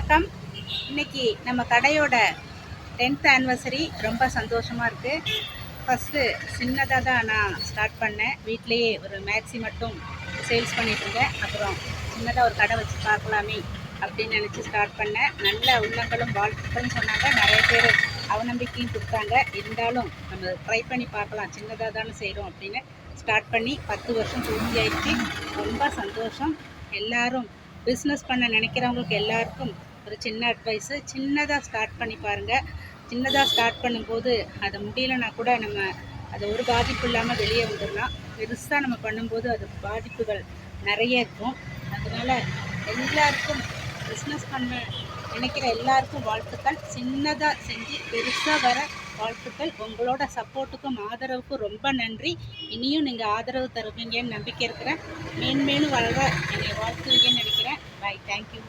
வணக்கம். இன்னைக்கு நம்ம கடையோட 10th ஆனிவர்சரி. ரொம்ப சந்தோஷமாக இருக்குது. ஃபஸ்ட்டு சின்னதாக தான் நான் ஸ்டார்ட் பண்ணேன். வீட்டிலையே ஒரு மேக்ஸி மட்டும் சேல்ஸ் பண்ணிட்டு இருந்தேன். அப்புறம் சின்னதாக ஒரு கடை வச்சு பார்க்கலாமே அப்படின்னு நினச்சி ஸ்டார்ட் பண்ணேன். நல்ல உள்ளங்களும் வாழ்த்துக்களும் சொன்னாங்க. நிறைய பேர் அவநம்பிக்கையும் கொடுத்தாங்க. இருந்தாலும் நம்ம ட்ரை பண்ணி பார்க்கலாம், சின்னதாக தானே செய்கிறோம் அப்படின்னு ஸ்டார்ட் பண்ணி 10 வருஷம் பூர்த்தி ஆயிடுச்சு. ரொம்ப சந்தோஷம். எல்லாரும் பிஸ்னஸ் பண்ண நினைக்கிறவங்களுக்கு எல்லாருக்கும் ஒரு சின்ன அட்வைஸு, சின்னதாக ஸ்டார்ட் பண்ணி பாருங்கள். சின்னதாக ஸ்டார்ட் பண்ணும்போது அது முடியலைன்னா கூட நம்ம அது ஒரு பாதிப்பு இல்லாமல் வெளியே வந்துடலாம். பெருசாக நம்ம பண்ணும்போது அது பாதிப்புகள் நிறைய இருக்கும். அதனால் எல்லாருக்கும் பிஸ்னஸ் பண்ண நினைக்கிற எல்லாருக்கும் வாழ்த்துக்கள். சின்னதாக செஞ்சு பெருசாக வர வாழ்த்துக்கள். உங்களோட சப்போர்ட்டுக்கும் ஆதரவுக்கும் ரொம்ப நன்றி. இனியும் நீங்கள் ஆதரவு தருவீங்கன்னு நம்பிக்கை இருக்கிறேன். மேன்மேலும் வளர என்னை வாழ்த்துவீங்கன்னு நினைக்கிறேன். பாய். தேங்க்யூ.